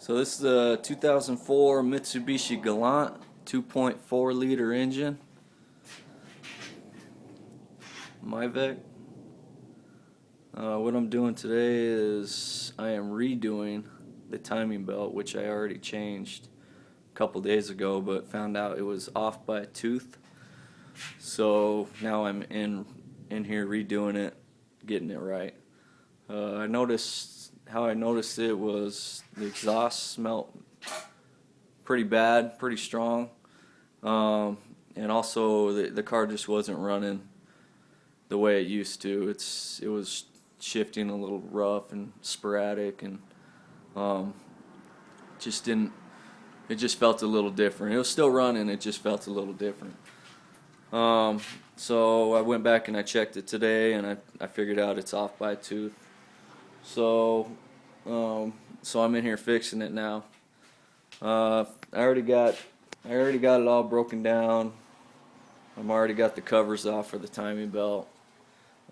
So this is a 2004 Mitsubishi Galant 2.4 liter engine, MyVec. What I'm doing today is I am redoing the timing belt, which I already changed a couple days ago, but found out it was off by a tooth. So now I'm in here redoing it, getting it right. I noticed it was the exhaust smelled pretty bad, pretty strong, and also the car just wasn't running the way it used to. It was shifting a little rough and sporadic, and just didn't. It just felt a little different. It was still running. It just felt a little different. So I went back and I checked it today, and I figured out it's off by a tooth. So I'm in here fixing it now. I already got it all broken down. I've already got the covers off for the timing belt.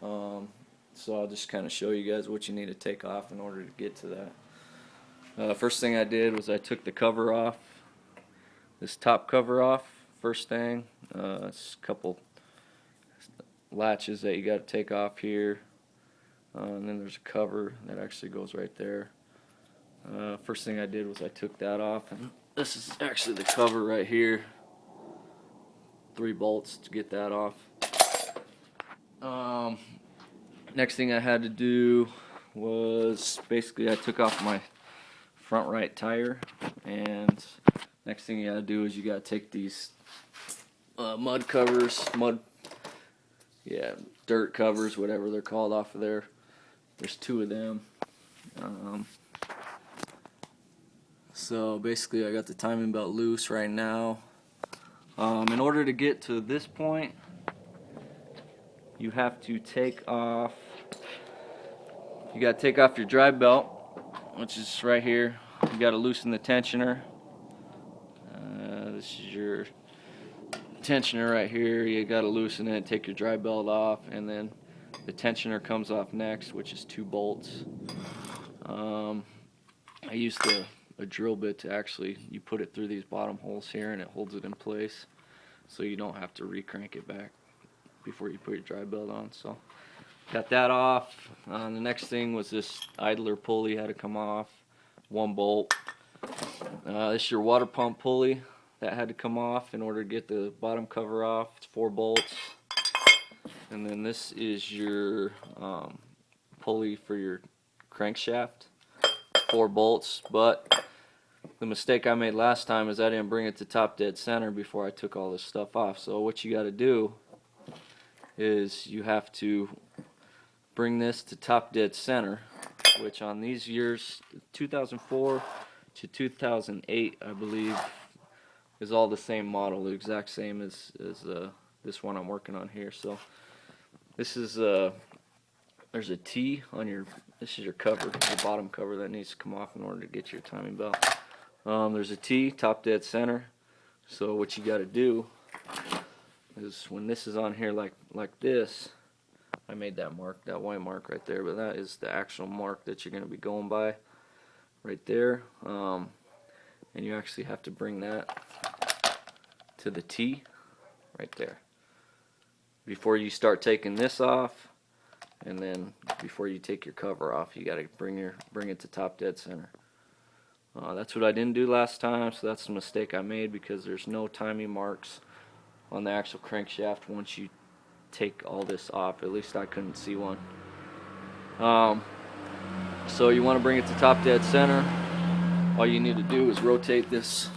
So I'll just kind of show you guys what you need to take off in order to get to that. First thing I did was I took the cover off, this top cover off. First thing, it's a couple latches that you got to take off here, and then there's a cover that actually goes right there. First thing I did was I took that off, and this is actually the cover right here. 3 bolts to get that off. Next thing I had to do was basically I took off my front right tire, and next thing you gotta do is you gotta take these mud covers, dirt covers, whatever they're called, off of there. There's 2 of them. So basically I got the timing belt loose right now. In order to get to this point, you have to take off, you got to take off your drive belt, which is right here. You got to loosen the tensioner. This is your tensioner right here. You got to loosen it, take your drive belt off, and then the tensioner comes off next, which is 2 bolts. I used a drill bit to actually, you put it through these bottom holes here and it holds it in place, so you don't have to re-crank it back before you put your drive belt on. So got that off. The next thing was this idler pulley had to come off, 1 bolt. This is your water pump pulley that had to come off in order to get the bottom cover off. It's 4 bolts. And then this is your pulley for your crankshaft, 4 bolts. But the mistake I made last time is I didn't bring it to top dead center before I took all this stuff off. So what you got to do is you have to bring this to top dead center, which on these years, 2004 to 2008, I believe, is all the same model, the exact same as this one I'm working on here. So this is there's a T on your, this is your cover, the bottom cover that needs to come off in order to get your timing belt. There's a T, top dead center. So what you got to do is when this is on here like this, I made that mark, that white mark right there, but that is the actual mark that you're going to be going by right there. And you actually have to bring that to the T right there before you start taking this off, and then before you take your cover off, you got to bring it to top dead center. That's what I didn't do last time, so that's the mistake I made, because there's no timing marks on the actual crankshaft once you take all this off. At least I couldn't see one. So you want to bring it to top dead center. All you need to do is rotate this.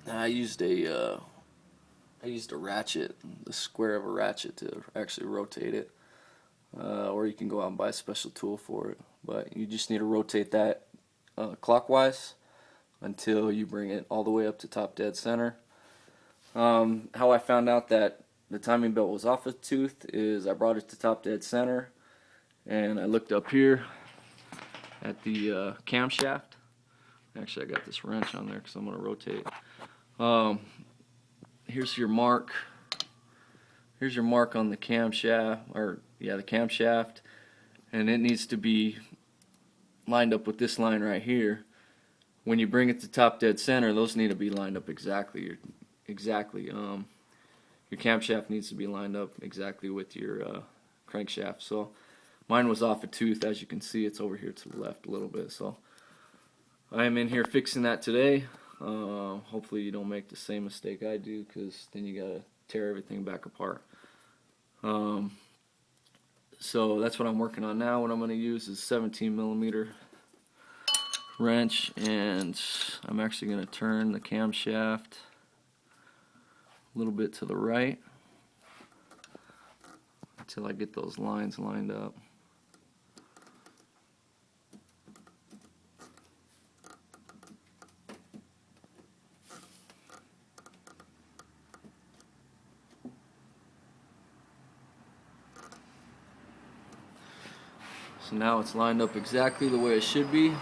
I used a ratchet, the square of a ratchet, to actually rotate it. Or you can go out and buy a special tool for it. But you just need to rotate that clockwise until you bring it all the way up to top dead center. How I found out that the timing belt was off a tooth is I brought it to top dead center, and I looked up here at the camshaft. Actually, I got this wrench on there because I'm going to rotate. Here's your mark. Here's your mark on the camshaft, the camshaft, and it needs to be lined up with this line right here, when you bring it to top dead center, those need to be lined up exactly. Your camshaft needs to be lined up exactly with your crankshaft. So mine was off a tooth, as you can see. It's over here to the left a little bit. So I am in here fixing that today. Hopefully you don't make the same mistake I do, because then you gotta tear everything back apart. So that's what I'm working on now. What I'm going to use is 17mm wrench, and I'm actually going to turn the camshaft a little bit to the right until I get those lines lined up. So now it's lined up exactly the way it should be.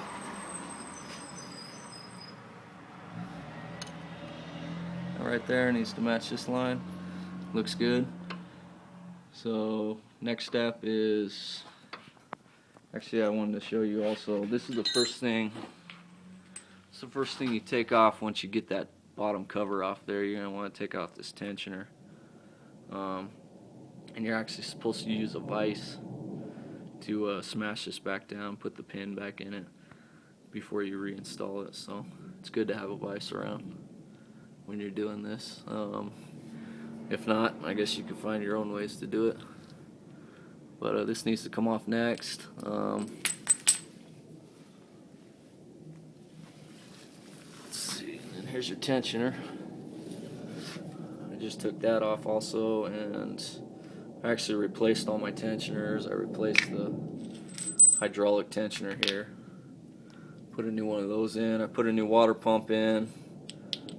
Right there needs to match this line. Looks good. So next step is, actually I wanted to show you also, this is the first thing. It's the first thing you take off once you get that bottom cover off there. You're going to want to take off this tensioner. And you're actually supposed to use a vise to smash this back down, put the pin back in it before you reinstall it. So it's good to have a vise around when you're doing this. If not, I guess you can find your own ways to do it. But this needs to come off next. Let's see, and here's your tensioner. I just took that off also, and I actually replaced all my tensioners. I replaced the hydraulic tensioner here. Put a new one of those in. I put a new water pump in.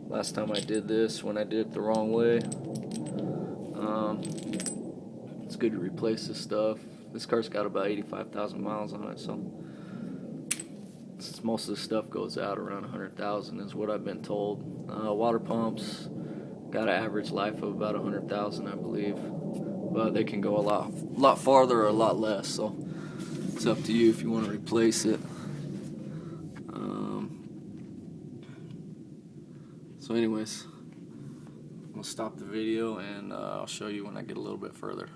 Last time I did this, when I did it the wrong way. It's good to replace this stuff. This car's got about 85,000 miles on it, so most of the stuff goes out around 100,000 is what I've been told. Water pumps got an average life of about 100,000, I believe, but they can go a lot farther or a lot less, so it's up to you if you want to replace it. So anyways, I'm going to stop the video, and I'll show you when I get a little bit further.